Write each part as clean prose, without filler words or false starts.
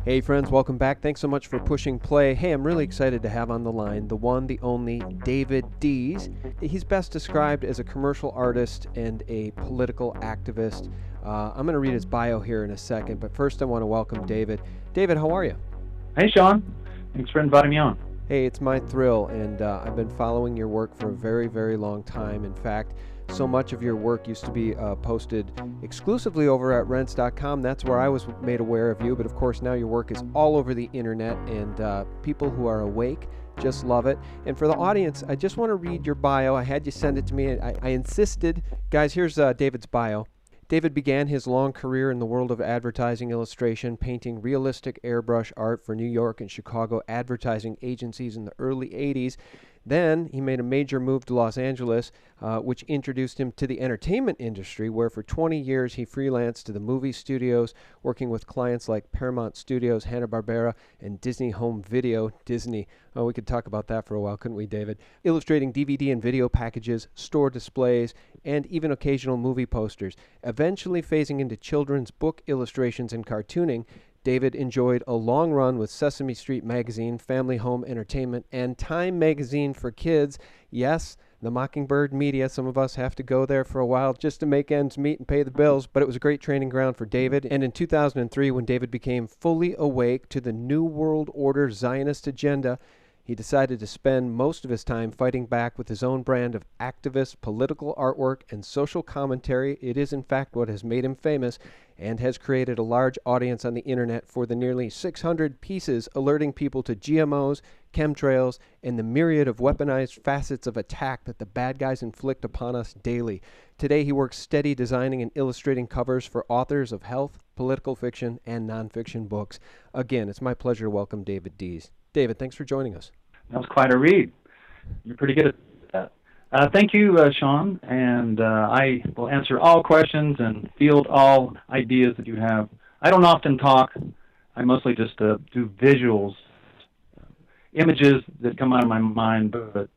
Hey friends, welcome back. Thanks so much for pushing play. Hey, I'm really excited to have on the line the one, the only David Dees. He's best described as a commercial artist and a political activist. I'm going to read his bio here in a second, but first I want to welcome David. David, how are you? Hey, Sean. Thanks for inviting me on. Hey, it's my thrill, and I've been following your work for a very, very long time. In fact, so much of your work used to be posted exclusively over at rents.com. That's where I was made aware of you, but of course now your work is all over the internet, and people who are awake just love it. And for the audience, I just want to read your bio. I had you send it to me. I insisted. Guys, here's David's bio. David began his long career in the world of advertising illustration, painting realistic airbrush art for New York and Chicago advertising agencies in the early 80s. Then he made a major move to Los Angeles, which introduced him to the entertainment industry, where for 20 years he freelanced to the movie studios, working with clients like Paramount Studios, Hanna-Barbera, and Disney Home Video. Disney. Oh, we could talk about that for a while, couldn't we, David? Illustrating DVD and video packages, store displays, and even occasional movie posters. Eventually phasing into children's book illustrations and cartooning, David enjoyed a long run with Sesame Street Magazine, Family Home Entertainment, and Time Magazine for Kids. Yes, the Mockingbird Media. Some of us have to go there for a while just to make ends meet and pay the bills, but it was a great training ground for David. And in 2003, when David became fully awake to the New World Order Zionist agenda, he decided to spend most of his time fighting back with his own brand of activist political artwork and social commentary. It is, in fact, what has made him famous and has created a large audience on the internet for the nearly 600 pieces alerting people to GMOs, chemtrails, and the myriad of weaponized facets of attack that the bad guys inflict upon us daily. Today, he works steady designing and illustrating covers for authors of health, political fiction, and nonfiction books. Again, it's my pleasure to welcome David Dees. David, thanks for joining us. That was quite a read. You're pretty good at that. Thank you, Sean, and I will answer all questions and field all ideas that you have. I don't often talk. I mostly just do visuals, images that come out of my mind, but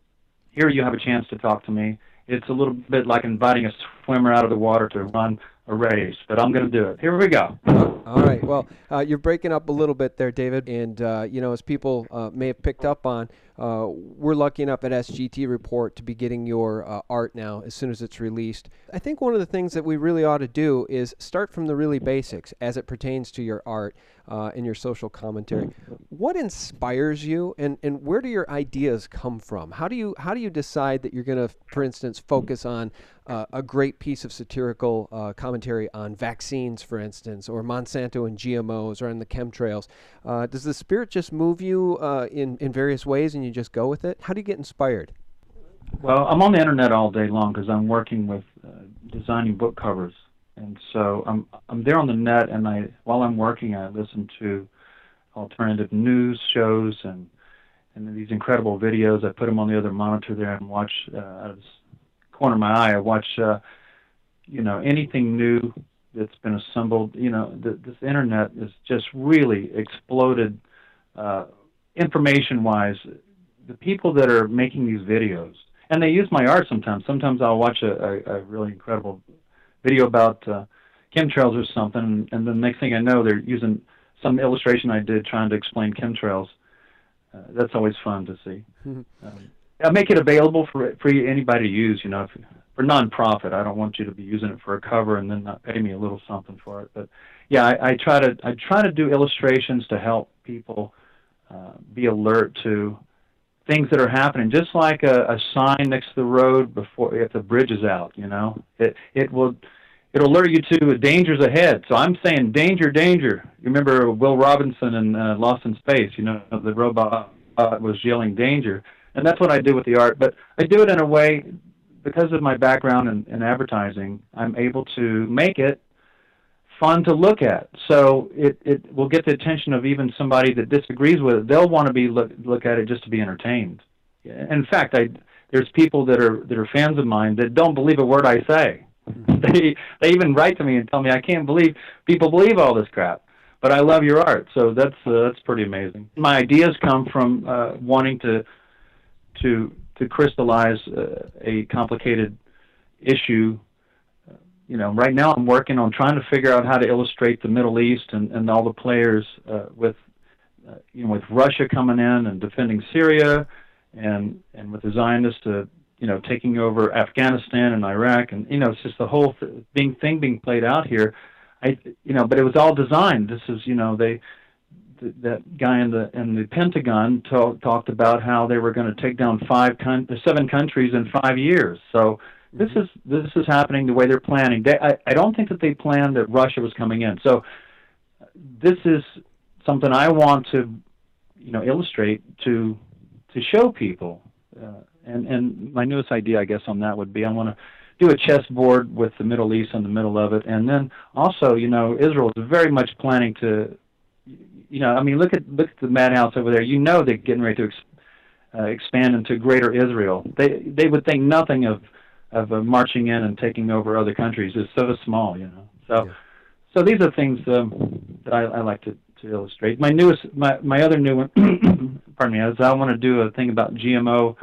here you have a chance to talk to me. It's a little bit like inviting a swimmer out of the water to run a race, but I'm going to do it. Here we go. All right. Well, you're breaking up a little bit there, David. And, as people may have picked up on, we're lucky enough at SGTreport to be getting your art now as soon as it's released. I think one of the things that we really ought to do is start from the really basics as it pertains to your art and your social commentary. What inspires you, and where do your ideas come from? How do you decide that you're going to, for instance, focus on a great piece of satirical commentary on vaccines, for instance, or Monsanto and GMOs, or on the chemtrails? Does the spirit just move you in various ways and you just go with it? How do you get inspired? Well, I'm on the internet all day long because I'm working with designing book covers, and so I'm there on the net. And while I'm working, I listen to alternative news shows and these incredible videos. I put them on the other monitor there and watch out of the corner of my eye. I watch anything new that's been assembled. This internet is just really exploded information-wise. The people that are making these videos, and they use my art sometimes. Sometimes I'll watch a really incredible video about chemtrails or something, and the next thing I know, they're using some illustration I did trying to explain chemtrails. That's always fun to see. I make it available for anybody to use. For nonprofit, I don't want you to be using it for a cover and then not pay me a little something for it. But yeah, I try to do illustrations to help people be alert to things that are happening, just like a sign next to the road if the bridge is out. It'll alert you to dangers ahead. So I'm saying danger, danger. You remember Will Robinson in Lost in Space? The robot was yelling danger, and that's what I do with the art. But I do it in a way, because of my background in advertising, I'm able to make it fun to look at. So it will get the attention of even somebody that disagrees with it. They'll want to look at it just to be entertained. In fact, there's people that are fans of mine that don't believe a word I say. They even write to me and tell me, I can't believe people believe all this crap, but I love your art. So that's pretty amazing. My ideas come from wanting to crystallize a complicated issue right now I'm working on trying to figure out how to illustrate the Middle East and all the players with Russia coming in and defending Syria, and with the Zionists, taking over Afghanistan and Iraq, and it's just the whole thing being played out here. But it was all designed. This is, that guy in the Pentagon talked about how they were going to take down 7 countries in 5 years. So this is happening the way they're planning. I don't think that they planned that Russia was coming in. So this is something I want to illustrate to show people. And my newest idea, I guess, on that would be I want to do a chessboard with the Middle East in the middle of it, and then also, Israel is very much planning to, look at the madhouse over there. They're getting ready to expand into Greater Israel. They would think nothing of marching in and taking over other countries. It's so small, So these are things that I like to illustrate. My other new one, pardon me, is I want to do a thing about GMO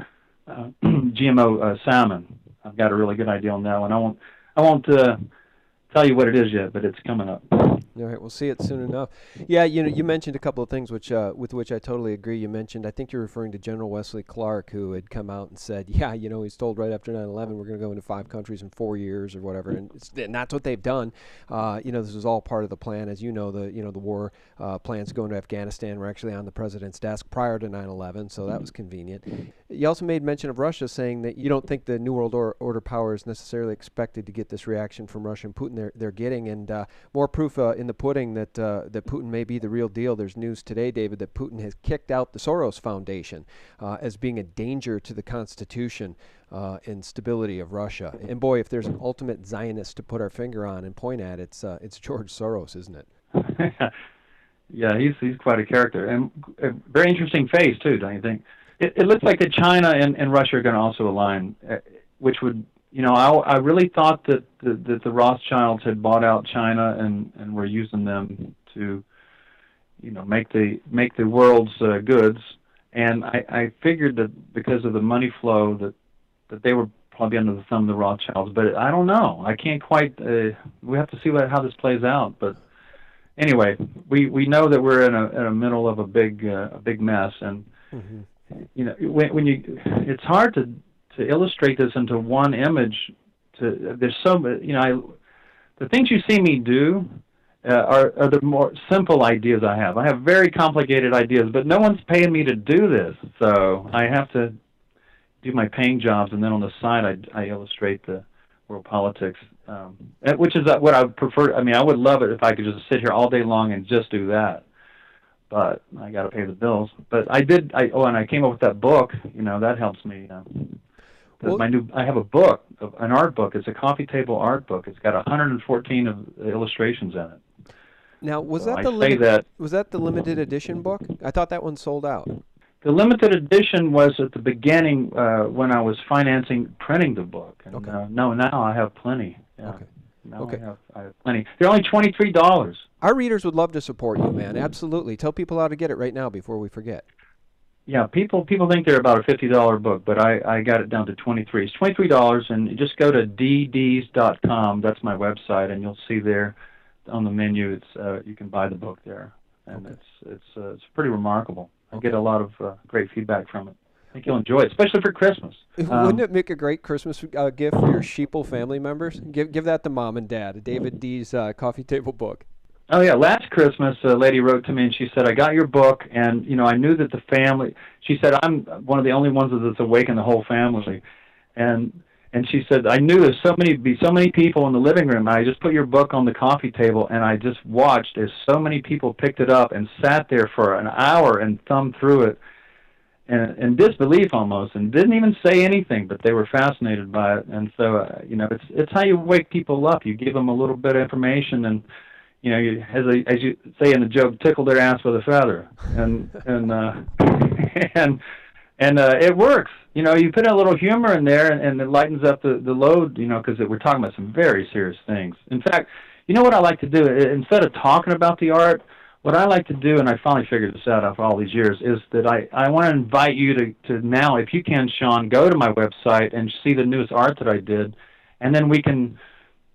salmon. I've got a really good idea on that one. I won't tell you what it is yet, but it's coming up. All right, we'll see it soon enough. Yeah, you mentioned a couple of things with which I totally agree. You mentioned, I think you're referring to General Wesley Clark, who had come out and said, he's told right after 9/11 we're going to go into 5 countries in 4 years or whatever, and that's what they've done. This is all part of the plan, as the war plans to go into Afghanistan were actually on the president's desk prior to 9/11, so that was convenient. You also made mention of Russia, saying that you don't think the New World Order power is necessarily expected to get this reaction from Russia and Putin they're getting, and more proof in the pudding that Putin may be the real deal. There's news today, David, that Putin has kicked out the Soros Foundation as being a danger to the Constitution and stability of Russia. And boy, if there's an ultimate Zionist to put our finger on and point at, it's George Soros, isn't it? Yeah, he's quite a character, and a very interesting face too, don't you think? It looks like that China and Russia are going to also align, which would, I really thought that the Rothschilds had bought out China and were using them to, make the world's goods, and I figured that because of the money flow that they were probably under the thumb of the Rothschilds, but I don't know. I can't quite. We have to see how this plays out, but. Anyway, we know that we're in a middle of a big mess, and when it's hard to illustrate this into one image. There's so the things you see me do are the more simple ideas I have. I have very complicated ideas, but no one's paying me to do this, so I have to do my paying jobs, and then on the side I illustrate the world politics. Which is what I would prefer. I would love it if I could just sit here all day long and just do that. But I got to pay the bills. But I came up with that book. That helps me. I have a book, an art book. It's a coffee table art book. It's got 114 of illustrations in it. Now, was that the limited edition book? I thought that one sold out. The limited edition was at the beginning when I was financing printing the book. And, okay. Now I have plenty. Yeah. Okay. Now okay. I have plenty. They're only $23. Our readers would love to support you, man. Absolutely. Tell people how to get it right now before we forget. Yeah, people think they're about a $50 book, but I got it down to $23. It's $23, and you just go to ddees.com. That's my website, and you'll see there on the menu. It's you can buy the book there, and okay. It's pretty remarkable. I get a lot of great feedback from it. I think you'll enjoy it, especially for Christmas. Wouldn't it make a great Christmas gift for your sheeple family members? Give that to Mom and Dad, a David Dees coffee table book. Oh, yeah. Last Christmas, a lady wrote to me, and she said, I got your book, and, I knew that the family, she said, I'm one of the only ones that's awake in the whole family. And she said, I knew there's so many people in the living room. I just put your book on the coffee table, and I just watched as so many people picked it up and sat there for an hour and thumbed through it in disbelief almost, and didn't even say anything, but they were fascinated by it. And so, it's how you wake people up. You give them a little bit of information, and as you say in the joke, tickle their ass with a feather, and it works. You put a little humor in there, and it lightens up the load, because we're talking about some very serious things. In fact, what I like to do, instead of talking about the art, what I like to do, and I finally figured this out after all these years, is that I want to invite you to now, if you can, Sean, go to my website and see the newest art that I did, and then we can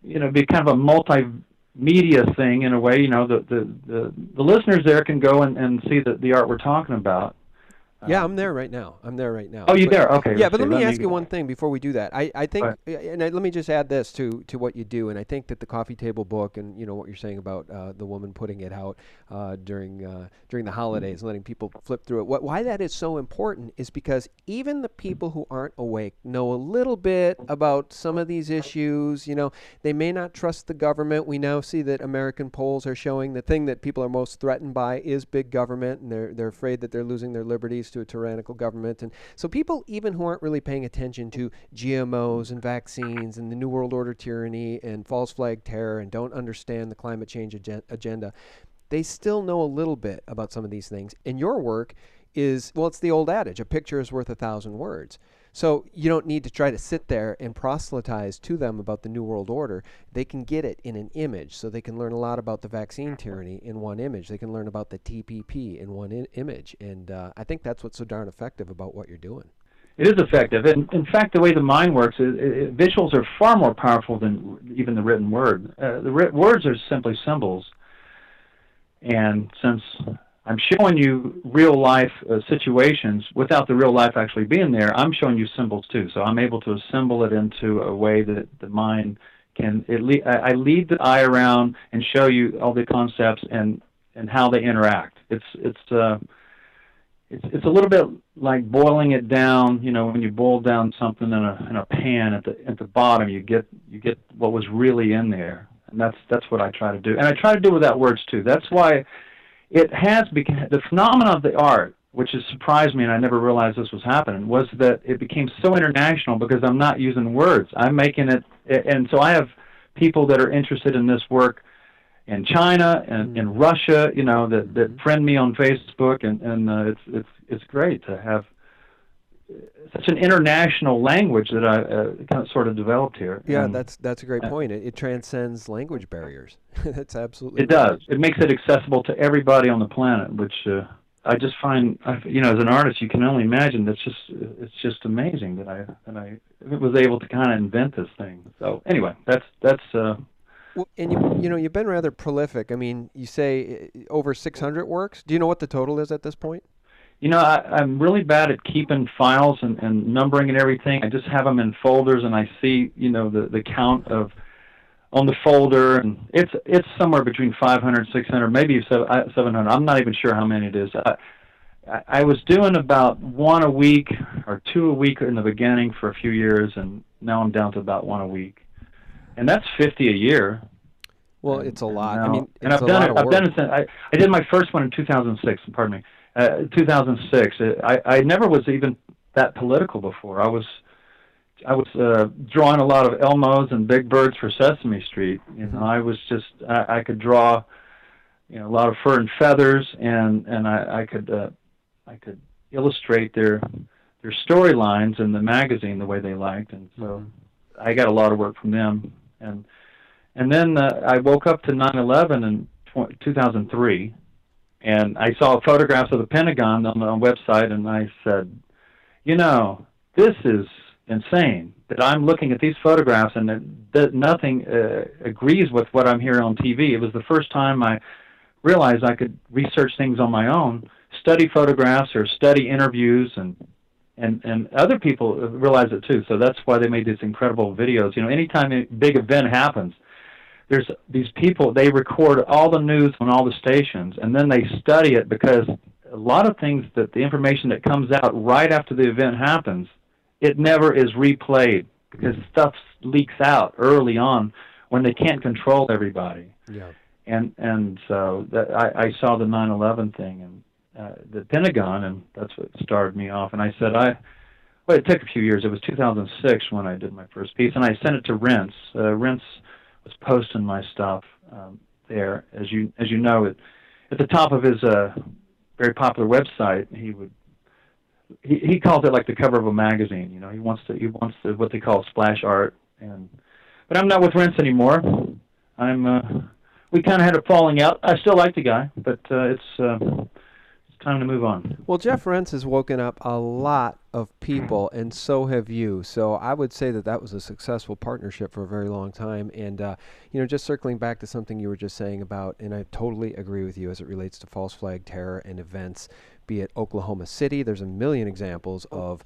be kind of a multimedia thing in a way. The listeners there can go and see the art we're talking about. Yeah, I'm there right now. Oh, you're But there? Okay. yeah, Let's but see. let me ask you one thing before we do that. I think, Right. let me just add this to what you do. And I think that the coffee table book, and what you're saying about the woman putting it out during the holidays, and letting people flip through it. Why that is so important is because even the people who aren't awake know a little bit about some of these issues. They may not trust the government. We now see that American polls are showing the thing that people are most threatened by is big government, and they're afraid that they're losing their liberties to a tyrannical government. And so people, even who aren't really paying attention to GMOs and vaccines and the New World Order tyranny and false flag terror and don't understand the climate change agenda, they still know a little bit about some of these things. And your work is, well, it's the old adage, a picture is worth 1,000 words. So you don't need to try to sit there and proselytize to them about the New World Order. They can get it in an image. So they can learn a lot about the vaccine tyranny in one image. They can learn about the TPP in one image. And I think that's what's so darn effective about what you're doing. It is effective. And in fact, the way the mind works, visuals are far more powerful than even the written word. Words are simply symbols. And since I'm showing you real life situations without the real life actually being there, I'm showing you symbols too. So I'm able to assemble it into a way that the mind can. I lead the eye around and show you all the concepts and how they interact. It's a little bit like boiling it down. When you boil down something in a pan at the bottom, you get what was really in there, and that's what I try to do. And I try to do without words too. That's why. It has become the phenomenon of the art, which has surprised me, and I never realized this was happening, was that it became so international because I'm not using words. I'm making it, and so I have people that are interested in this work in China and in Russia, that friend me on Facebook, and it's great to have such an international language that I kind of sort of developed here. Yeah, that's a great point. It transcends language barriers. That's absolutely It right. does. It makes it accessible to everybody on the planet, which I just find, as an artist, you can only imagine. It's just amazing that I was able to kind of invent this thing. So anyway, that's. Well, and you've been rather prolific. I mean, you say over 600 works. Do you know what the total is at this point? I'm really bad at keeping files and numbering and everything. I just have them in folders, and I see, the count on the folder, and it's somewhere between 500, 600, maybe 700. I'm not even sure how many it is. I was doing about one a week or two a week in the beginning for a few years, and now I'm down to about one a week, and that's 50 a year. Well, it's a lot. Now, I mean, and it's I've a done lot it. of I've work. done it since I did my first one in 2006. Pardon me, 2006. I never was even that political before. I was drawing a lot of Elmos and Big Birds for Sesame Street. I was just I could draw, a lot of fur and feathers, and I could illustrate their storylines in the magazine the way they liked, and so I got a lot of work from them. And then I woke up to 9/11 in 2003, and I saw photographs of the Pentagon on the website, and I said, this is insane that I'm looking at these photographs and that nothing agrees with what I'm hearing on TV. It was the first time I realized I could research things on my own, study photographs or study interviews, and other people realize it too. So that's why they made these incredible videos. Anytime a big event happens, there's these people, they record all the news on all the stations, and then they study it, because a lot of things, that the information that comes out right after the event happens, it never is replayed, because stuff leaks out early on when they can't control everybody. Yeah. And so I saw the 9/11 thing and the Pentagon, and that's what started me off. And I said, well, it took a few years. It was 2006 when I did my first piece, and I sent it to Rents. Rents was posting my stuff there. As you know, at the top of his very popular website, he calls it like the cover of a magazine. He wants to what they call splash art. But I'm not with Rents anymore. We kind of had a falling out. I still like the guy, but it's time to move on. Well, Jeff Rents has woken up a lot of people, and so have you. So I would say that that was a successful partnership for a very long time. And, just circling back to something you were just saying about, and I totally agree with you as it relates to false flag terror and events, be it Oklahoma City. There's a million examples of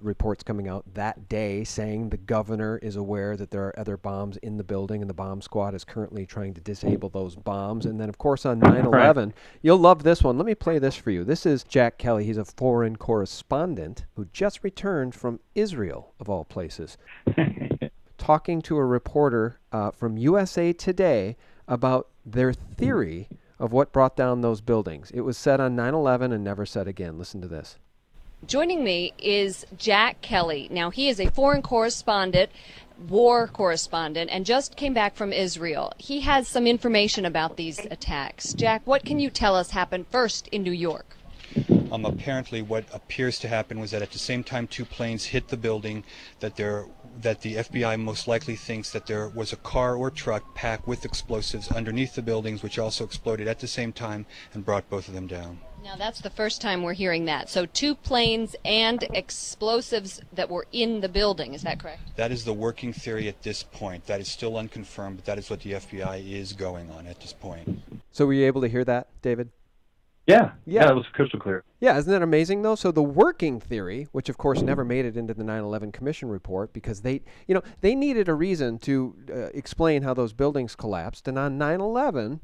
reports coming out that day saying the governor is aware that there are other bombs in the building and the bomb squad is currently trying to disable those bombs. And then, of course, on 9/11, you'll love this one. Let me play this for you. This is Jack Kelly. He's a foreign correspondent who just returned from Israel, of all places, talking to a reporter from USA Today about their theory of what brought down those buildings. It was said on 9/11 and never said again. Listen to this. Joining me is Jack Kelly. Now, he is a foreign correspondent, war correspondent, and just came back from Israel. He has some information about these attacks. Jack, what can you tell us happened first in New York? Apparently what appears to happen was that at the same time two planes hit the building, that the FBI most likely thinks that there was a car or truck packed with explosives underneath the buildings, which also exploded at the same time and brought both of them down. Now, that's the first time we're hearing that. So 2 planes and explosives that were in the building, is that correct? That is the working theory at this point. That is still unconfirmed, but that is what the FBI is going on at this point. So were you able to hear that, David? Yeah, it was crystal clear. Yeah, isn't that amazing, though? So the working theory, which of course never made it into the 9/11 Commission report because they needed a reason to explain how those buildings collapsed, and on 9/11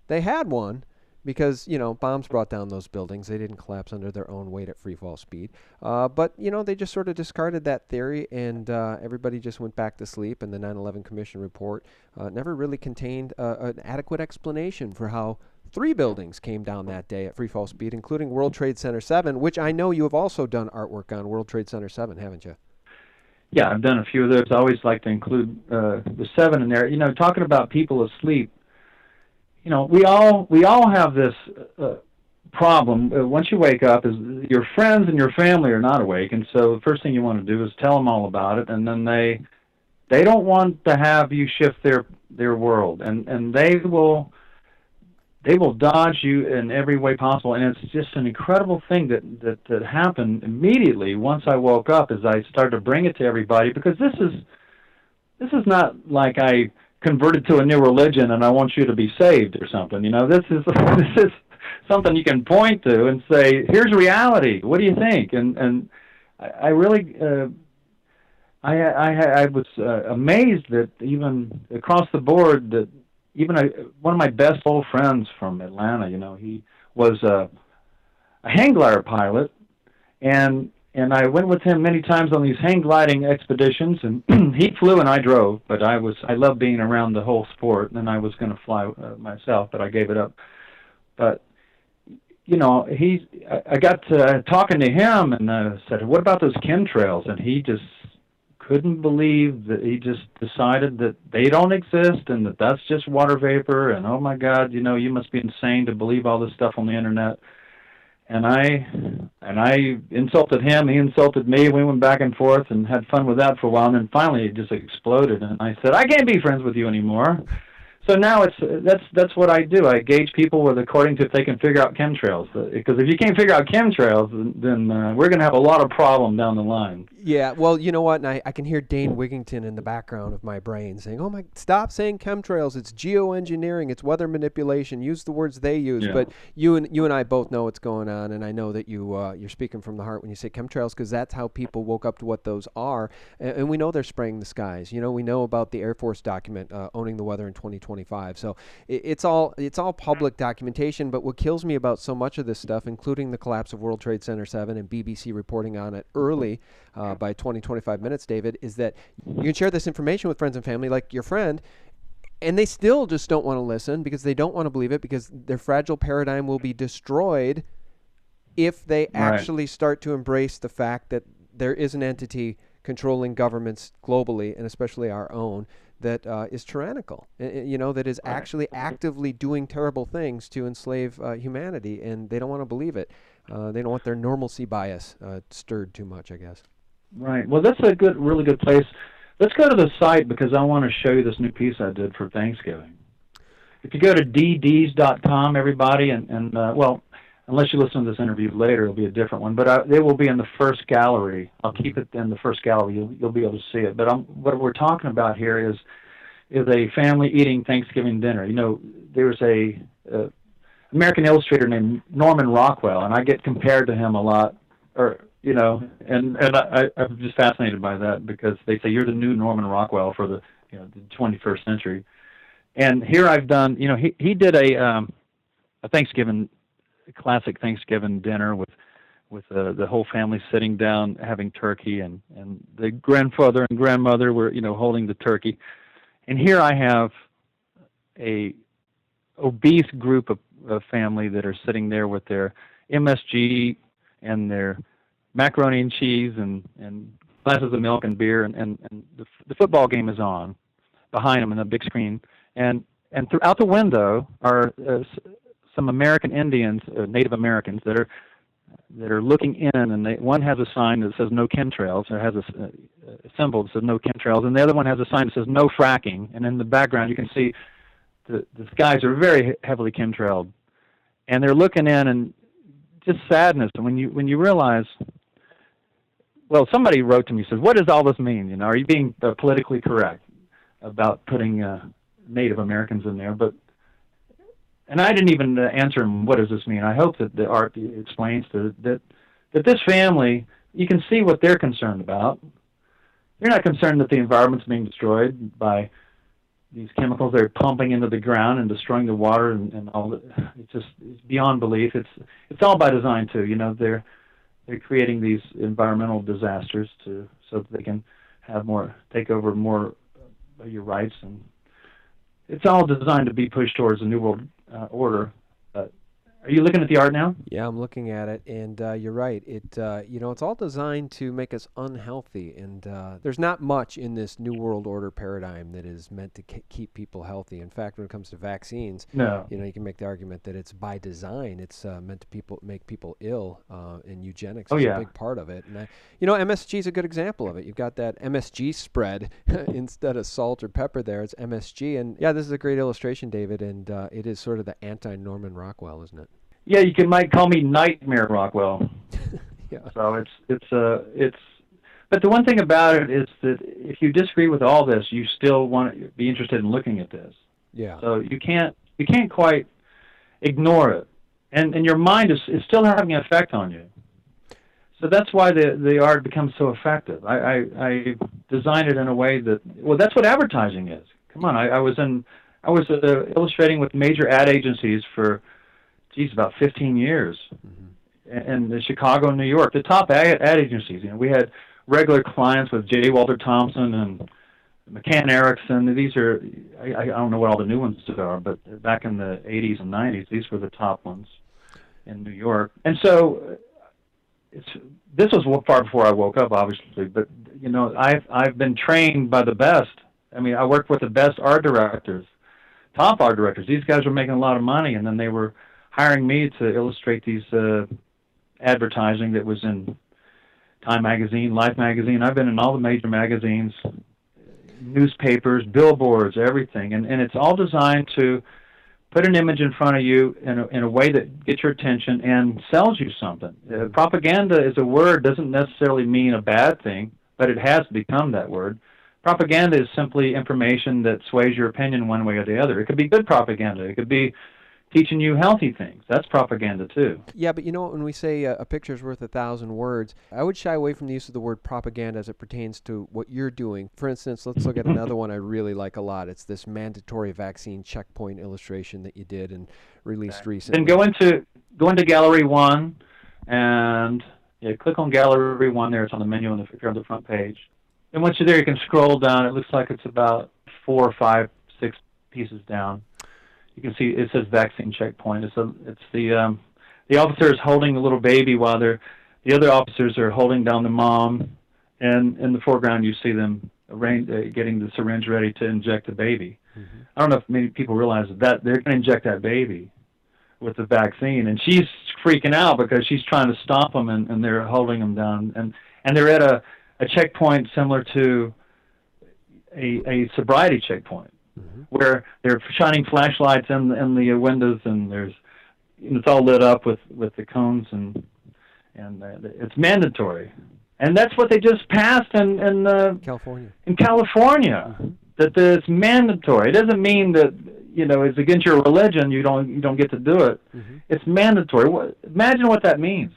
they had one because bombs brought down those buildings. They didn't collapse under their own weight at free fall speed, but they just sort of discarded that theory, and everybody just went back to sleep. And the 9/11 Commission report never really contained an adequate explanation for how 3 buildings came down that day at free fall speed, including World Trade Center 7, which I know you have also done artwork on World Trade Center 7, haven't you? Yeah, I've done a few of those. I always like to include the 7 in there. Talking about people asleep, we all have this problem. Once you wake up, is your friends and your family are not awake, and so the first thing you want to do is tell them all about it, and then they don't want to have you shift their world, and they will dodge you in every way possible. And it's just an incredible thing that happened immediately once I woke up, as I started to bring it to everybody, because this is not like I converted to a new religion and I want you to be saved or something. This is something you can point to and say, here's reality. What do you think? And I really I was amazed that even across the board that even one of my best old friends from Atlanta, he was a hang glider pilot, and I went with him many times on these hang gliding expeditions, and he flew and I drove, but I loved being around the whole sport, and I was going to fly myself, but I gave it up. But I got to talking to him and said, what about those chemtrails? And he just couldn't believe that. He just decided that they don't exist and that that's just water vapor, and oh my God, you must be insane to believe all this stuff on the internet. And I insulted him, he insulted me, we went back and forth and had fun with that for a while, and then finally it just exploded, and I said, I can't be friends with you anymore. So now that's what I do. I gauge people according to if they can figure out chemtrails. Because if you can't figure out chemtrails, then we're going to have a lot of problem down the line. Yeah, well, you know what? And I can hear Dane Wigington in the background of my brain saying, "Oh my, stop saying chemtrails. It's geoengineering. It's weather manipulation. Use the words they use." Yeah. But you and I both know what's going on, and I know that you're speaking from the heart when you say chemtrails, because that's how people woke up to what those are, and we know they're spraying the skies. We know about the Air Force document owning the weather in 2025. So it's all public documentation. But what kills me about so much of this stuff, including the collapse of World Trade Center 7 and BBC reporting on it early. By 25 minutes, David, is that you can share this information with friends and family, like your friend, and they still just don't want to listen because they don't want to believe it, because their fragile paradigm will be destroyed if they actually start to embrace the fact that there is an entity controlling governments globally, and especially our own, that is tyrannical, that is actually actively doing terrible things to enslave humanity, and they don't want to believe it. They don't want their normalcy bias stirred too much, I guess. Right. Well, that's a really good place. Let's go to the site, because I want to show you this new piece I did for Thanksgiving. If you go to ddees.com, everybody, and unless you listen to this interview later, it'll be a different one. But they will be in the first gallery. I'll keep it in the first gallery. You'll be able to see it. But what we're talking about here is a family eating Thanksgiving dinner. You know, there's a American illustrator named Norman Rockwell, and I get compared to him a lot, and I'm just fascinated by that, because they say you're the new Norman Rockwell for the 21st century. And here I've done, he did a classic Thanksgiving dinner with the whole family sitting down having turkey, and the grandfather and grandmother were holding the turkey. And here I have a obese group of family that are sitting there with their MSG and their macaroni and cheese and glasses of milk and beer, and the football game is on behind them in the big screen, and throughout the window are some American Indians, Native Americans that are looking in, and one has a sign that says no chemtrails, or has a symbol that says no chemtrails, and the other one has a sign that says no fracking, and in the background you can see the skies are very heavily chemtrailed, and they're looking in, and just sadness. And when you realize, well, somebody wrote to me, says, what does all this mean? Are you being politically correct about putting Native Americans in there? And I didn't even answer him, what does this mean? I hope that the art explains that this family, you can see what they're concerned about. They're not concerned that the environment's being destroyed by these chemicals they're pumping into the ground and destroying the water and all that. It's beyond belief. It's all by design too. They're creating these environmental disasters so that they can take over more of your rights, and it's all designed to be pushed towards a new world order. Are you looking at the art now? Yeah, I'm looking at it, and you're right. It's all designed to make us unhealthy, and there's not much in this New World Order paradigm that is meant to keep people healthy. In fact, when it comes to vaccines, no. You can make the argument that it's by design. It's meant to make people ill, and eugenics is a big part of it. And MSG is a good example of it. You've got that MSG spread instead of salt or pepper there. It's MSG, and yeah, this is a great illustration, David, and it is sort of the anti-Norman Rockwell, isn't it? Yeah, you might call me Nightmare Rockwell. Yeah. So it's. But the one thing about it is that if you disagree with all this, you still want to be interested in looking at this. Yeah. So you can't quite ignore it, and your mind is still having an effect on you. So that's why the art becomes so effective. I designed it in a way that's what advertising is. Come on, I was illustrating with major ad agencies for about 15 years, in Chicago and New York, the top ad agencies. We had regular clients with J. Walter Thompson and McCann Erickson. These are, I don't know what all the new ones are, but back in the 80s and 90s, these were the top ones in New York. And so this was far before I woke up, obviously, but I've been trained by the best. I worked with the best art directors, top art directors. These guys were making a lot of money, and then they were hiring me to illustrate these advertising that was in Time Magazine, Life Magazine. I've been in all the major magazines, newspapers, billboards, everything. And it's all designed to put an image in front of you in a way that gets your attention and sells you something. Propaganda is a word, doesn't necessarily mean a bad thing, but it has become that word. Propaganda is simply information that sways your opinion one way or the other. It could be good propaganda. It could be teaching you healthy things. That's propaganda too. Yeah, but when we say a picture's worth 1,000 words, I would shy away from the use of the word propaganda as it pertains to what you're doing. For instance, let's look at another one I really like a lot. It's this mandatory vaccine checkpoint illustration that you did and released recently. Then go into Gallery 1 and click on Gallery 1 there. It's on the menu if you're on the front page. And once you're there, you can scroll down. It looks like it's about 4, 5, 6 pieces down. You can see it says vaccine checkpoint. It's the officer is holding the little baby while the other officers are holding down the mom, and in the foreground you see them getting the syringe ready to inject the baby. Mm-hmm. I don't know if many people realize that they're going to inject that baby with the vaccine, and she's freaking out because she's trying to stop them, and they're holding them down, and they're at a checkpoint similar to a sobriety checkpoint. Mm-hmm. Where they're shining flashlights in the windows, and there's it's all lit up with the cones, and it's mandatory. And that's what they just passed in California. In California, Mm-hmm. that it's mandatory. It doesn't mean that it's against your religion. You don't get to do it. Mm-hmm. It's mandatory. Imagine what that means,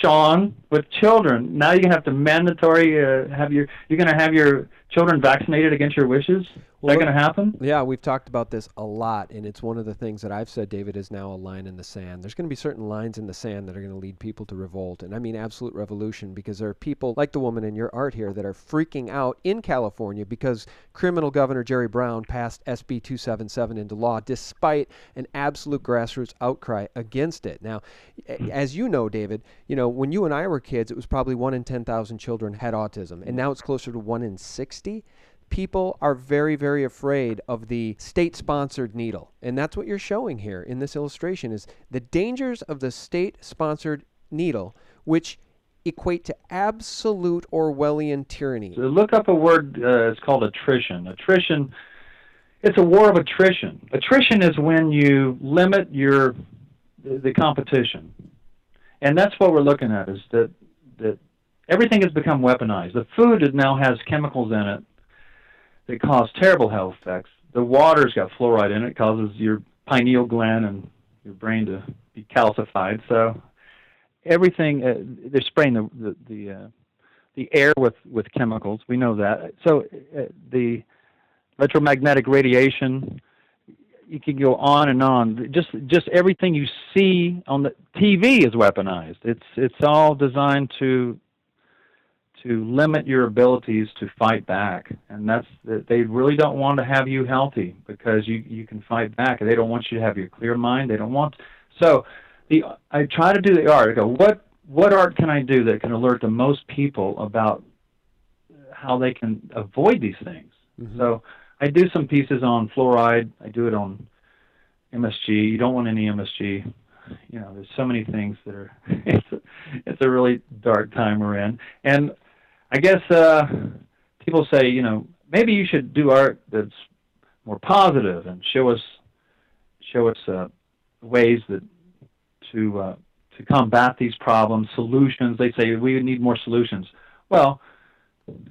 Sean, with children. Now you're gonna have to mandatory you're gonna have your children vaccinated against your wishes. Is that going to happen? Yeah, we've talked about this a lot, and it's one of the things that I've said, David, is now a line in the sand. There's going to be certain lines in the sand that are going to lead people to revolt, and I mean absolute revolution, because there are people like the woman in your art here that are freaking out in California because criminal Governor Jerry Brown passed SB 277 into law despite an absolute grassroots outcry against it. Now, as you know, David, when you and I were kids, it was probably 1 in 10,000 children had autism, and now it's closer to 1 in 60. People are very, very afraid of the state-sponsored needle. And that's what you're showing here in this illustration, is the dangers of the state-sponsored needle, which equate to absolute Orwellian tyranny. So look up a word, it's called attrition. Attrition, it's a war of attrition. Attrition is when you limit the competition. And that's what we're looking at, is that everything has become weaponized. The food now has chemicals in it that cause terrible health effects. The water's got fluoride in it, causes your pineal gland and your brain to be calcified. So everything, they're spraying the air with chemicals. We know that. So the electromagnetic radiation, you can go on and on. Just everything you see on the TV is weaponized. It's all designed to limit your abilities to fight back, and they really don't want to have you healthy because you can fight back. They don't want you to have your clear mind. They don't want. So I try to do the art. I go, what art can I do that can alert the most people about how they can avoid these things? Mm-hmm. So I do some pieces on fluoride. I do it on MSG. You don't want any MSG. There's so many things that are. It's a really dark time we're in, and I guess people say, maybe you should do art that's more positive and show us ways to combat these problems, solutions. They say we need more solutions. Well,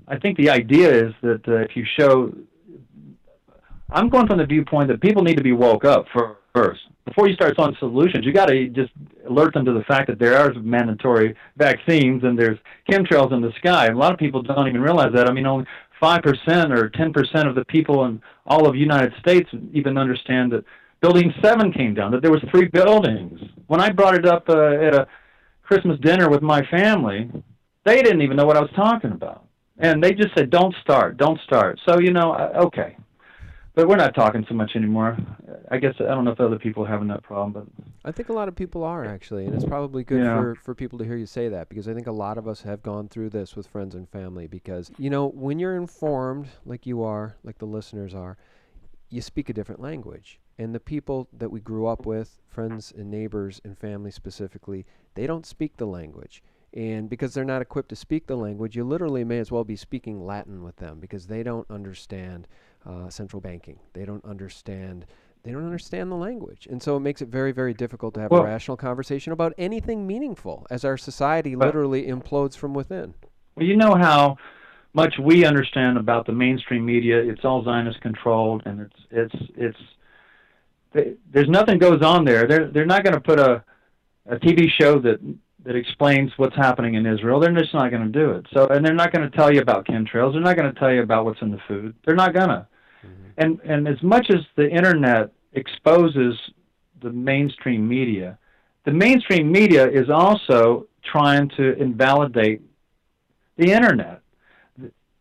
I think the idea is that if you show, I'm going from the viewpoint that people need to be woke up first. Before you start on solutions, you got to just alert them to the fact that there are mandatory vaccines and there's chemtrails in the sky. A lot of people don't even realize that. I mean, only 5% or 10% of the people in all of the United States even understand that Building 7 came down, that there was 3 buildings. When I brought it up at a Christmas dinner with my family, they didn't even know what I was talking about. And they just said, don't start. So, okay. But we're not talking so much anymore. I guess I don't know if other people are having that problem, but I think a lot of people are, actually, and it's probably good for people to hear you say that, because I think a lot of us have gone through this with friends and family, because when you're informed like you are, like the listeners are, you speak a different language. And the people that we grew up with, friends and neighbors and family specifically, they don't speak the language. And because they're not equipped to speak the language, you literally may as well be speaking Latin with them, because they don't understand central banking. They don't understand the language. And so it makes it very, very difficult to have a rational conversation about anything meaningful as our society literally implodes from within. Well, you know how much we understand about the mainstream media. It's all Zionist controlled, and there's nothing goes on there. They're not going to put a TV show that explains what's happening in Israel. They're just not going to do it. So, and they're not going to tell you about chemtrails. They're not going to tell you about what's in the food. They're not going to. Mm-hmm. And as much as the internet exposes the mainstream media is also trying to invalidate the internet,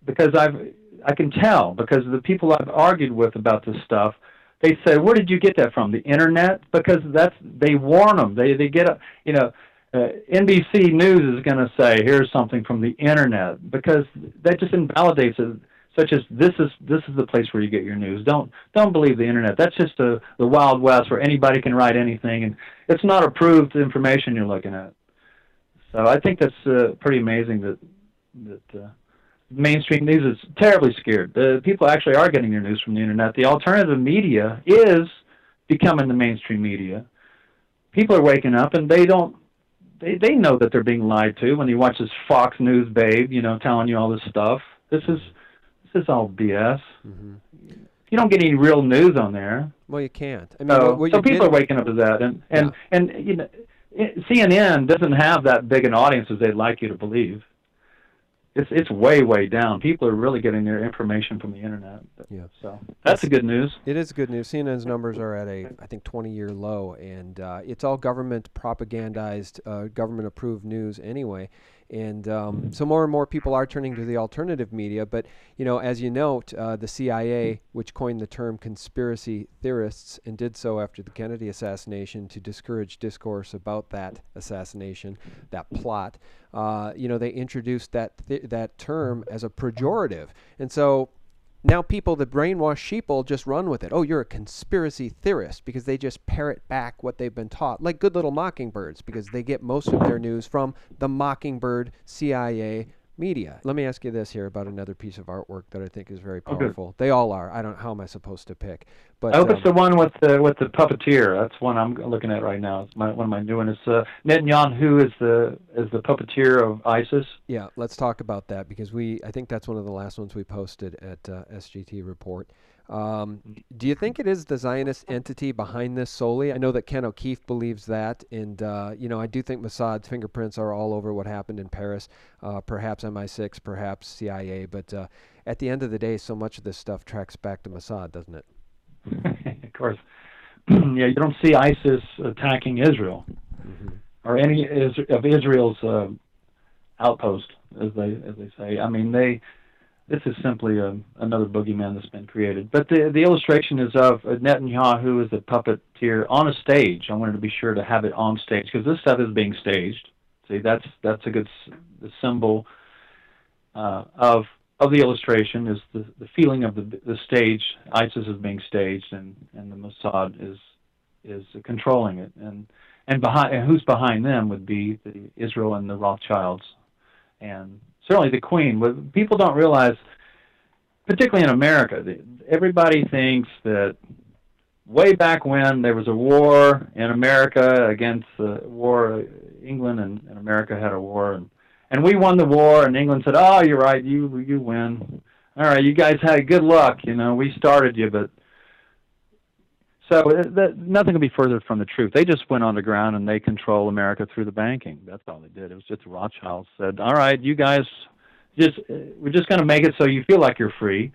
because I can tell, because the people I've argued with about this stuff, they say, where did you get that from? The internet? Because they warn them. They get a, NBC News is going to say, here's something from the internet, because that just invalidates it, such as this is the place where you get your news. Don't believe the internet. That's just the Wild West where anybody can write anything, and it's not approved information you're looking at. So I think that's pretty amazing that mainstream news is terribly scared. People actually are getting their news from the internet. The alternative media is becoming the mainstream media. people are waking up, and they don't. They know that they're being lied to when you watch this Fox News babe, telling you all this stuff. This is all BS. Mm-hmm. You don't get any real news on there. Well, you can't. I mean, So people are waking up to that, and CNN doesn't have that big an audience as they'd like you to believe. It's way down. People are really getting their information from the internet. Yeah. So that's a good news. It is good news. CNN's numbers are at I think 20-year low, and it's all government propagandized, government-approved news anyway. And so more and more people are turning to the alternative media. But, as you note, the CIA, which coined the term conspiracy theorists and did so after the Kennedy assassination to discourage discourse about that assassination, that plot, they introduced that term as a pejorative. And so now people, the brainwashed sheeple, just run with it. Oh, you're a conspiracy theorist, because they just parrot back what they've been taught, like good little mockingbirds, because they get most of their news from the Mockingbird CIA media. Let me ask you this here about another piece of artwork that I think is very powerful. Okay. They all are. How am I supposed to pick? But I hope it's the one with the puppeteer. That's one I'm looking at right now. It's one of my new ones. It's Netanyahu is the puppeteer of ISIS. Yeah, let's talk about that, because I think that's one of the last ones we posted at SGTreport. Do you think it is the Zionist entity behind this solely? I know that Ken O'Keefe believes that, and I do think Mossad's fingerprints are all over what happened in Paris, perhaps MI6, perhaps CIA, but at the end of the day, so much of this stuff tracks back to Mossad, doesn't it? Of course. Yeah, you don't see ISIS attacking Israel, mm-hmm. or any of Israel's outpost, as they say. I mean, this is simply another boogeyman that's been created. But the illustration is of Netanyahu as a puppeteer on a stage. I wanted to be sure to have it on stage, because this stuff is being staged. See, that's a good the symbol of the illustration is the feeling of the stage. ISIS is being staged, and the Mossad is controlling it. And who's behind them would be Israel and the Rothschilds, and certainly the Queen. People don't realize, particularly in America, everybody thinks that way back when there was a war in America against the war, England and America had a war, and we won the war, and England said, "Oh, you're right, you win. All right, you guys had good luck. We started you, but." So nothing could be further from the truth. They just went on the ground and they control America through the banking. That's all they did. It was just the Rothschilds said, "All right, you guys, we're just going to make it so you feel like you're free,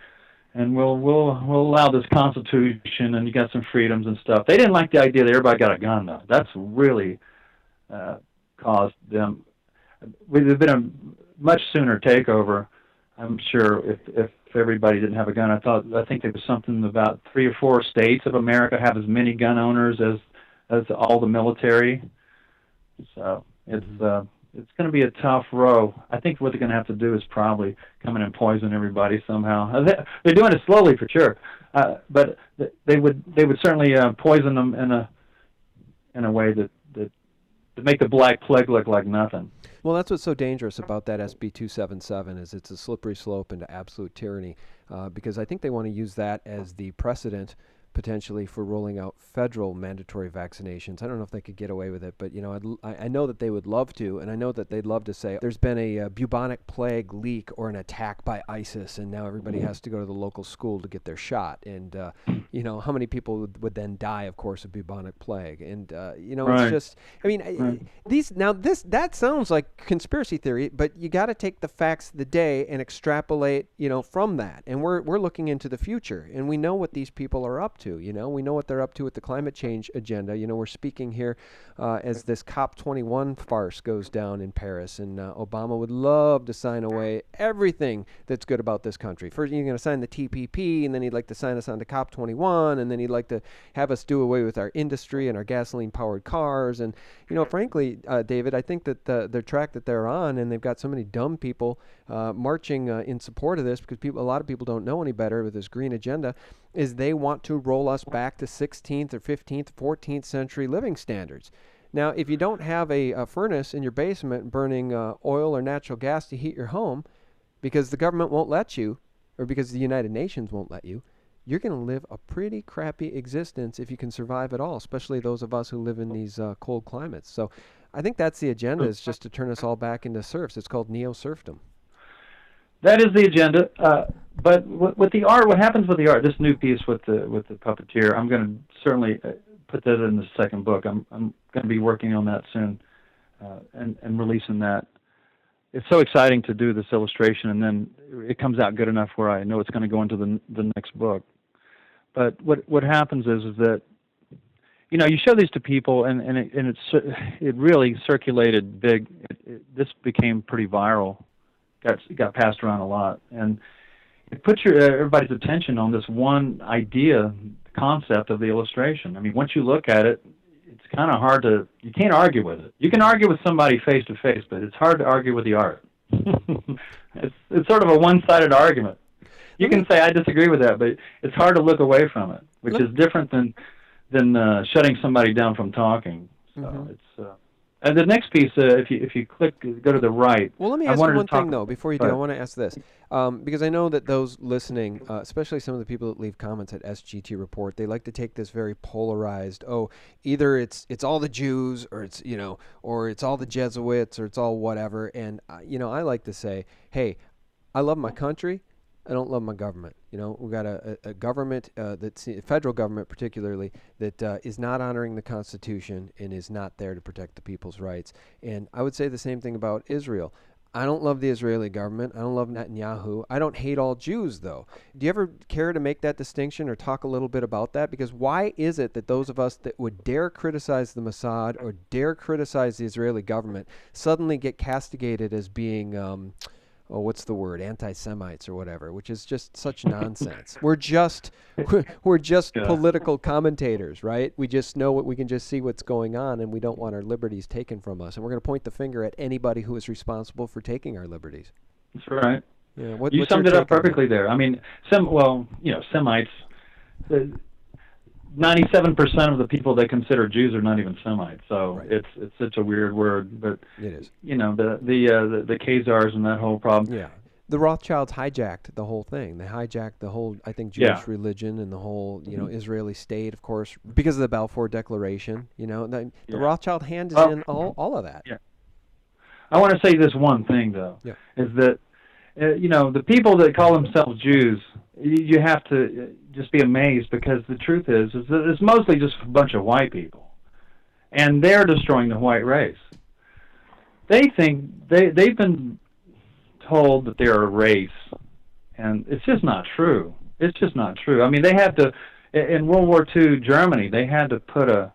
and we'll allow this Constitution, and you got some freedoms and stuff." They didn't like the idea that everybody got a gun, though. That's really caused them. There'd been a much sooner takeover, I'm sure, if everybody didn't have a gun. I think there was something about 3 or 4 states of America have as many gun owners as all the military. So it's going to be a tough row. I think what they're going to have to do is probably come in and poison everybody somehow. They're doing it slowly for sure, but they would certainly poison them in a way that to make the Black Plague look like nothing. Well, that's what's so dangerous about that SB 277 is it's a slippery slope into absolute tyranny, because I think they want to use that as the precedent potentially for rolling out federal mandatory vaccinations. I don't know if they could get away with it, but I know that they would love to, and I know that they'd love to say there's been a bubonic plague leak or an attack by ISIS, and now everybody has to go to the local school to get their shot. And how many people would then die, of course, of bubonic plague? And right. It's just, I mean, right. That sounds like conspiracy theory, but you got to take the facts of the day and extrapolate, from that. And we're looking into the future, and we know what these people are up to. We know what they're up to with the climate change agenda. We're speaking here as this COP21 farce goes down in Paris, and Obama would love to sign away everything that's good about this country. First, you're going to sign the TPP, and then he'd like to sign us on to COP21, and then he'd like to have us do away with our industry and our gasoline-powered cars. And, frankly, David, I think that the track that they're on, and they've got so many dumb people marching in support of this, because a lot of people don't know any better with this green agenda, is they want to roll us back to 16th or 15th, 14th century living standards. Now, if you don't have a furnace in your basement burning oil or natural gas to heat your home because the government won't let you, or because the United Nations won't let you, you're going to live a pretty crappy existence if you can survive at all, especially those of us who live in these cold climates. So I think that's the agenda, is just to turn us all back into serfs. It's called neo-serfdom. That is the agenda. But with the art, what happens with the art? This new piece with the puppeteer, I'm going to certainly put that in the second book. I'm going to be working on that soon and releasing that. It's so exciting to do this illustration, and then it comes out good enough where I know it's going to go into the next book. But what happens is that, you know, you show these to people, and it really circulated big. This became pretty viral. Got passed around a lot, and it puts everybody's attention on this one idea, concept of the illustration. I mean, once you look at it, it's kind of hard to. You can't argue with it. You can argue with somebody face to face, but it's hard to argue with the art. It's sort of a one-sided argument. You can say I disagree with that, but it's hard to look away from it, which is different than shutting somebody down from talking. So it's. And the next piece, if you go to the right. Well, let me ask you one thing, though, before you do. I want to ask this, because I know that those listening, especially some of the people that leave comments at SGTreport, they like to take this very polarized, either it's all the Jews, or it's all the Jesuits, or it's all whatever. And, I like to say, hey, I love my country. I don't love my government. We've got a government, that's federal government particularly, that is not honoring the Constitution and is not there to protect the people's rights. And I would say the same thing about Israel. I don't love the Israeli government. I don't love Netanyahu. I don't hate all Jews, though. Do you ever care to make that distinction or talk a little bit about that? Because why is it that those of us that would dare criticize the Mossad or dare criticize the Israeli government suddenly get castigated as being... what's the word? Anti-Semites or whatever, which is just such nonsense. We're just political commentators, right? We just know we can just see what's going on, and we don't want our liberties taken from us. And we're going to point the finger at anybody who is responsible for taking our liberties. That's right. Yeah, you summed it up perfectly there. I mean, Semites. 97% of the people they consider Jews are not even Semites, so right. It's such a weird word. But it is. The Khazars and that whole problem. Yeah, the Rothschilds hijacked the whole thing. They hijacked the whole, I think, Jewish religion and the whole, Israeli state, of course, because of the Balfour Declaration. The Rothschild hand is in all of that. Yeah. I want to say this one thing though, is that the people that call themselves Jews, you have to just be amazed, because the truth is that it's mostly just a bunch of white people, and they're destroying the white race. They think they've been told that they're a race, and it's just not true. It's just not true. I mean, they had to, in World War II Germany, they had to put an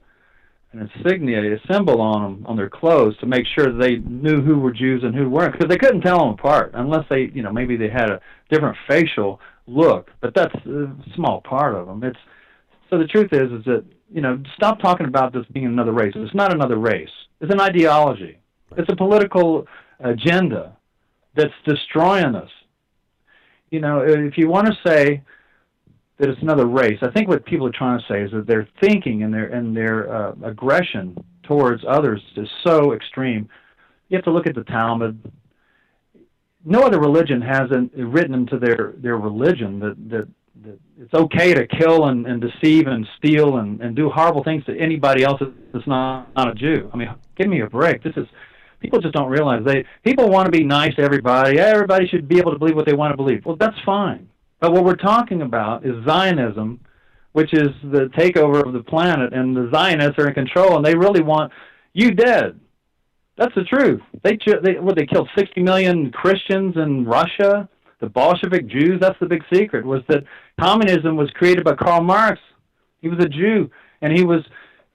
insignia, a symbol on them, on their clothes, to make sure that they knew who were Jews and who weren't, because they couldn't tell them apart unless they, maybe they had a different facial look, but that's a small part of them. So the truth is that, stop talking about this being another race. It's not another race. It's an ideology. It's a political agenda that's destroying us. If you want to say that it's another race, I think what people are trying to say is that their thinking and their aggression towards others is so extreme. You have to look at the Talmud. No other religion has written into their religion that it's okay to kill and deceive and steal and do horrible things to anybody else that's not a Jew. I mean, give me a break. People just don't realize people want to be nice to everybody. Everybody should be able to believe what they want to believe. Well, that's fine. But what we're talking about is Zionism, which is the takeover of the planet, and the Zionists are in control, and they really want you dead. That's the truth. They killed 60 million Christians in Russia. The Bolshevik Jews, that's the big secret, was that communism was created by Karl Marx. He was a Jew, and he was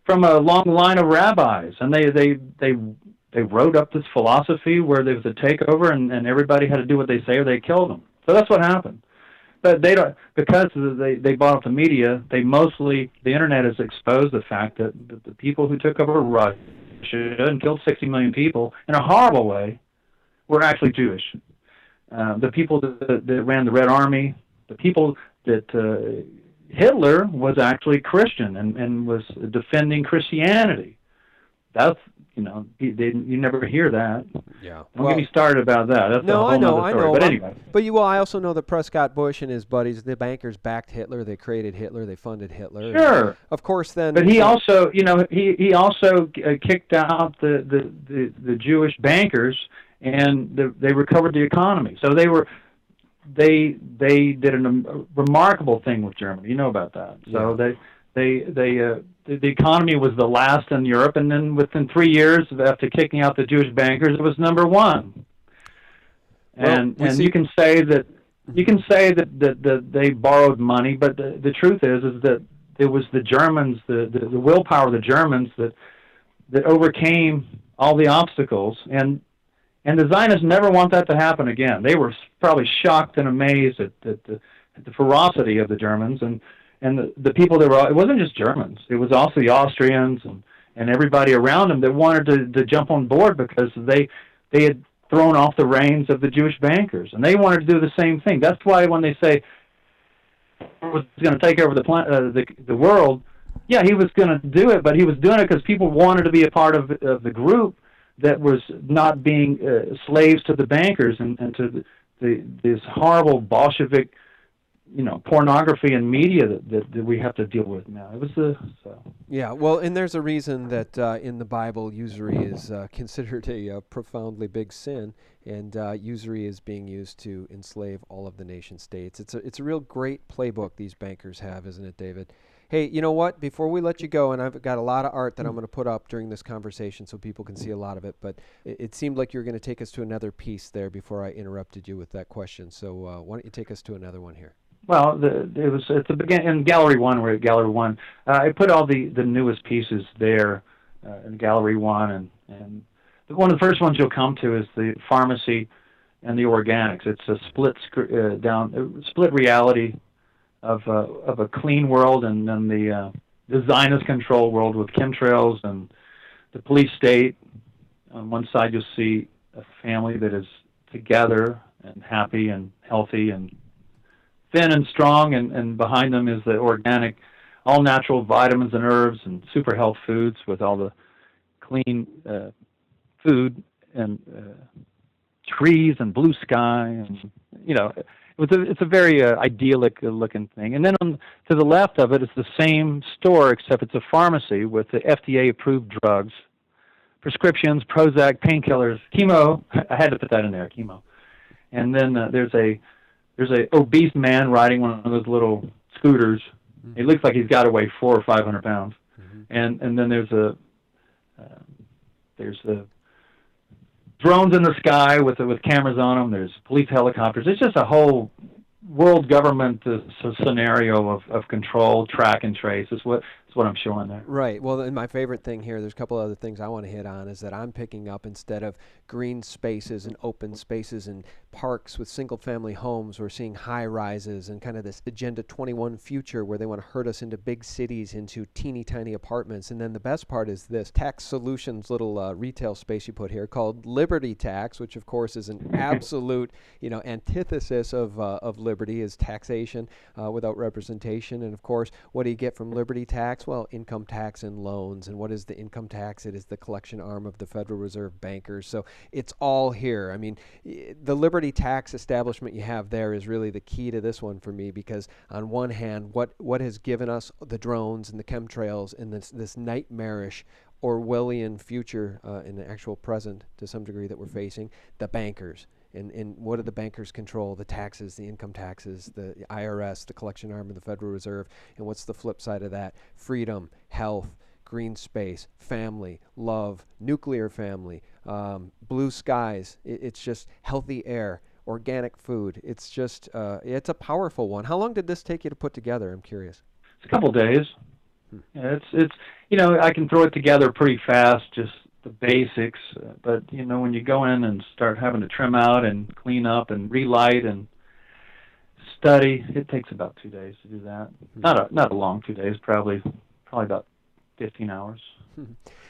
from a long line of rabbis, and they wrote up this philosophy where there was a takeover, and everybody had to do what they say or they killed them. So that's what happened. But they don't, because they bought up the media. The internet has exposed the fact that the people who took over Russia and killed 60 million people in a horrible way were actually Jewish. The people that ran the Red Army, the people that Hitler was actually Christian and was defending Christianity. That's, you never hear that. Yeah. Don't get me started about that. That's a whole I know, other story. But anyway. I also know that Prescott Bush and his buddies, the bankers, backed Hitler. They created Hitler. They funded Hitler. Sure. And of course, then. But he also, he also kicked out the Jewish bankers, and they recovered the economy. So they did a remarkable thing with Germany. You know about that. So the economy was the last in Europe, and then within 3 years after kicking out the Jewish bankers, it was number one. And you can say that they borrowed money, but the truth is that it was the Germans, the willpower of the Germans that overcame all the obstacles, and the Zionists never want that to happen again. They were probably shocked and amazed at the ferocity of the Germans and the people that were. It wasn't just Germans; it was also the Austrians and everybody around them that wanted to jump on board because they had thrown off the reins of the Jewish bankers, and they wanted to do the same thing. That's why when they say was going to take over the world, yeah, he was going to do it, but he was doing it because people wanted to be a part of the group that was not being slaves to the bankers and to this horrible Bolshevik, pornography and media that we have to deal with now. It was Yeah, well, and there's a reason that in the Bible usury is considered a profoundly big sin, and usury is being used to enslave all of the nation states. It's a real great playbook these bankers have, isn't it, David? Hey, you know what? Before we let you go, and I've got a lot of art that I'm going to put up during this conversation so people can see a lot of it, but it seemed like you were going to take us to another piece there before I interrupted you with that question. So why don't you take us to another one here? Well, it's the beginning in Gallery 1. We're at Gallery 1. I put all the newest pieces there in Gallery 1, and one of the first ones you'll come to is the pharmacy and the organics. It's a split reality of a clean world and then the Zionist control world with chemtrails and the police state. On one side, you'll see a family that is together and happy and healthy and thin and strong, and behind them is the organic, all-natural vitamins and herbs and super health foods with all the clean food and trees and blue sky, and it's a very idyllic looking thing. And then to the left of it is the same store, except it's a pharmacy with the FDA approved drugs, prescriptions, Prozac, painkillers, chemo. I had to put that in there, chemo. And then there's a obese man riding one of those little scooters. Mm-hmm. It looks like he's got to weigh 400 or 500 pounds. Mm-hmm. And then there's the drones in the sky with cameras on them. There's police helicopters. It's just a whole world government scenario of control, track and trace. Is what I'm showing there. Right. Well, and my favorite thing here, there's a couple other things I want to hit on, is that I'm picking up, instead of green spaces and open spaces and parks with single-family homes, we're seeing high-rises and kind of this Agenda 21 future where they want to herd us into big cities, into teeny tiny apartments. And then the best part is this Tax Solutions little retail space you put here called Liberty Tax, which of course is an absolute antithesis of liberty, is taxation without representation. And of course, what do you get from Liberty Tax? Well, income tax and loans. And what is the income tax? It is the collection arm of the Federal Reserve bankers. So it's all here. I mean, the Liberty Tax establishment you have there is really the key to this one for me, because on one hand, what has given us the drones and the chemtrails and this nightmarish Orwellian future in the actual present to some degree that we're facing? The bankers. And what do the bankers control? The taxes, the income taxes, the IRS, the collection arm of the Federal Reserve. And what's the flip side of that? Freedom, health, green space, family, love, nuclear family, blue skies. It's just healthy air, organic food. It's just, it's a powerful one. How long did this take you to put together? I'm curious. It's a couple of days. Yeah, it's I can throw it together pretty fast, just the basics, but when you go in and start having to trim out and clean up and relight and study, it takes about 2 days to do that. Not a long 2 days, probably about 15 hours.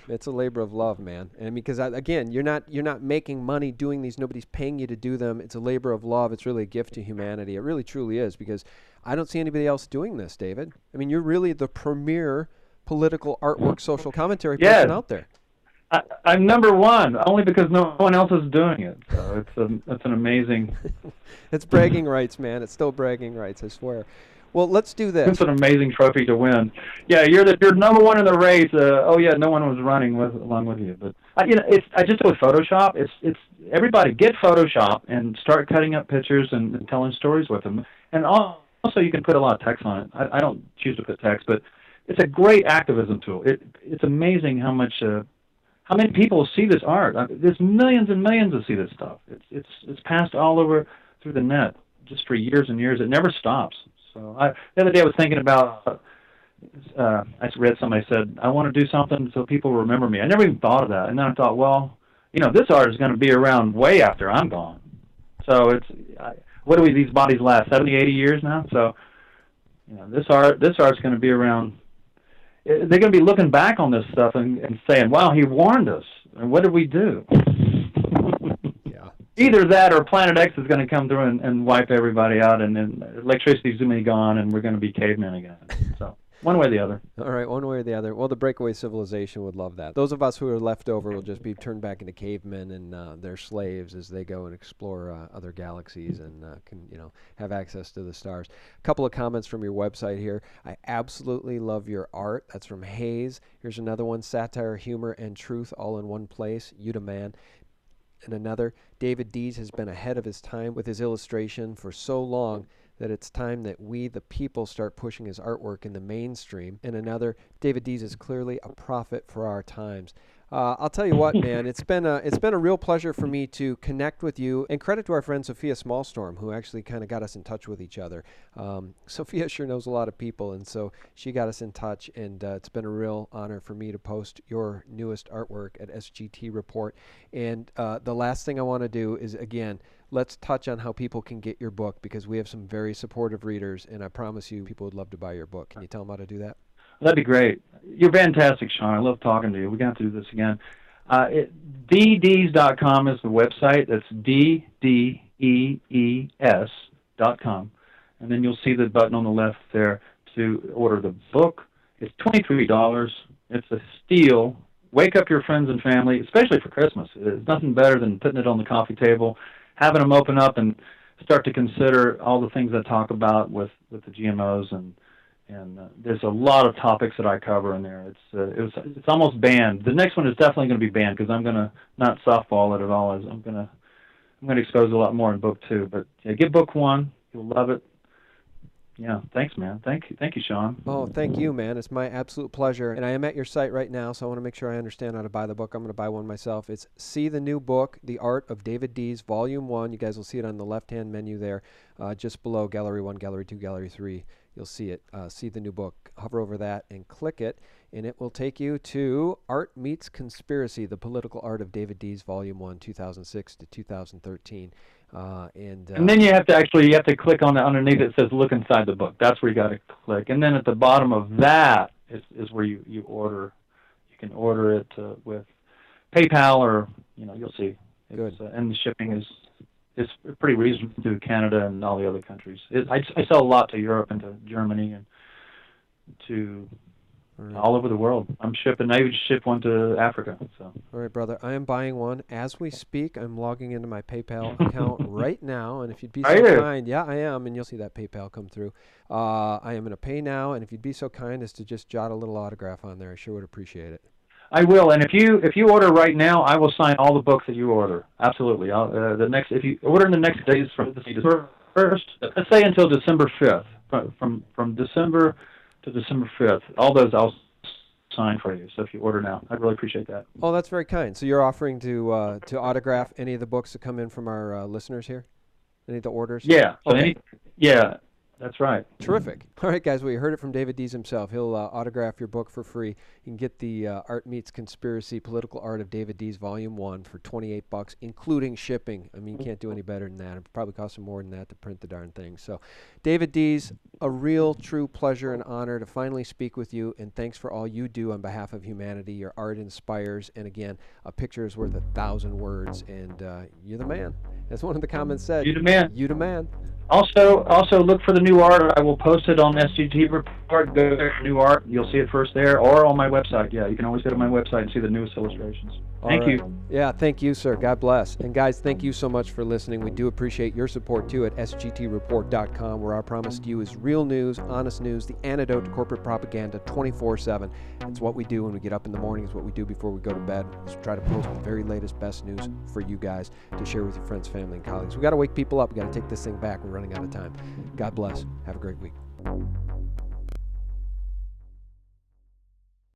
It's a labor of love, man. And because again, you're not making money doing these. Nobody's paying you to do them. It's a labor of love. It's really a gift to humanity. It really truly is, because I don't see anybody else doing this, David. I mean, you're really the premier political artwork, social commentary person out there. I'm number one only because no one else is doing it. So it's an amazing. It's bragging rights, man. It's still bragging rights, I swear. Well, let's do this. It's an amazing trophy to win. Yeah, you're number one in the race. Oh yeah, no one was running along with you. But I just do with Photoshop. It's everybody get Photoshop and start cutting up pictures and telling stories with them. And also you can put a lot of text on it. I don't choose to put text, but it's a great activism tool. It's amazing how many people see this art. There's millions and millions that see this stuff. It's passed all over through the net just for years and years. It never stops. So the other day I was thinking about. I read somebody said, I want to do something so people remember me. I never even thought of that, and then I thought, well, this art is going to be around way after I'm gone. So what do these bodies last 70, 80 years now? So this art's going to be around. They're going to be looking back on this stuff and saying, wow, he warned us. And what did we do? Yeah. Either that or Planet X is going to come through and wipe everybody out, and then electricity's going to be gone, and we're going to be cavemen again. So one way or the other. All right, one way or the other. Well, the breakaway civilization would love that. Those of us who are left over will just be turned back into cavemen and their slaves as they go and explore other galaxies and can have access to the stars. A couple of comments from your website here. I absolutely love your art. That's from Hayes. Here's another one: satire, humor, and truth all in one place. You the man. And another: David Dees has been ahead of his time with his illustration for so long that it's time that we, the people, start pushing his artwork in the mainstream. And another: David Dees is clearly a prophet for our times. I'll tell you what, man, it's been a real pleasure for me to connect with you, and credit to our friend Sophia Smallstorm, who actually kind of got us in touch with each other. Sophia sure knows a lot of people, and so she got us in touch, and it's been a real honor for me to post your newest artwork at SGTreport. And the last thing I want to do is, again, let's touch on how people can get your book, because we have some very supportive readers, and I promise you people would love to buy your book. Can you tell them how to do that? That'd be great. You're fantastic, Sean. I love talking to you. We're going to have to do this again. ddees.com is the website. That's DDEES.com. And then you'll see the button on the left there to order the book. It's $23. It's a steal. Wake up your friends and family, especially for Christmas. There's nothing better than putting it on the coffee table, having them open up and start to consider all the things I talk about with the GMOs, and there's a lot of topics that I cover in there. It's almost banned. The next one is definitely going to be banned because I'm going to not softball it at all. I'm going to expose a lot more in book 2. But yeah, get book 1. You'll love it. Yeah, thanks, man. Thank you, Sean. Oh, thank you, man. It's my absolute pleasure. And I am at your site right now, so I want to make sure I understand how to buy the book. I'm going to buy one myself. It's See the New Book, The Art of David Dees, Volume 1. You guys will see it on the left-hand menu there, just below Gallery 1, Gallery 2, Gallery 3. You'll see it. See the New Book. Hover over that and click it, and it will take you to Art Meets Conspiracy, The Political Art of David Dees, Volume 1, 2006 to 2013. And then you have to click on the underneath. It says look inside the book. That's where you got to click. And then at the bottom of that is where you order. You can order it with PayPal, or you'll see. Good. And the shipping is pretty reasonable to Canada and all the other countries. I sell a lot to Europe and to Germany and to all over the world. I even ship one to Africa. So. All right, brother. I am buying one as we speak. I'm logging into my PayPal account right now, and if you'd be so kind, yeah, I am, and you'll see that PayPal come through. I am going to pay now, and if you'd be so kind as to just jot a little autograph on there, I sure would appreciate it. I will, and if you order right now, I will sign all the books that you order. Absolutely. If you order in the next days from December 1st, let's say until December 5th, from December to December 5th, all those I'll sign for you. So if you order now, I'd really appreciate that. Oh, that's very kind. So you're offering to autograph any of the books that come in from our listeners here? Any of the orders? Yeah. So okay. That's right. Terrific. All right, guys, well, you heard it from David Dees himself. He'll autograph your book for free. You can get the Art Meets Conspiracy, Political Art of David Dees, Volume 1 for $28, including shipping. I mean, you can't do any better than that. It probably costs him more than that to print the darn thing. So, David Dees, a real, true pleasure and honor to finally speak with you, and thanks for all you do on behalf of humanity. Your art inspires, and again, a picture is worth 1,000 words, and you're the man. As one of the comments said, you the man. You the man. Also look for the new art. I will post it on SGTreport SGTreport, go to new art. You'll see it first there, or on my website. Yeah, you can always go to my website and see the newest illustrations. Thank you. Yeah, thank you, sir. God bless. And guys, thank you so much for listening. We do appreciate your support too at SGTreport.com, where our promise to you is real news, honest news, the antidote to corporate propaganda 24/7. It's what we do when we get up in the morning. It's what we do before we go to bed. Is try to post the very latest, best news for you guys to share with your friends, family, and colleagues. We got to wake people up. We got to take this thing back. We're running out of time. God bless. Have a great week.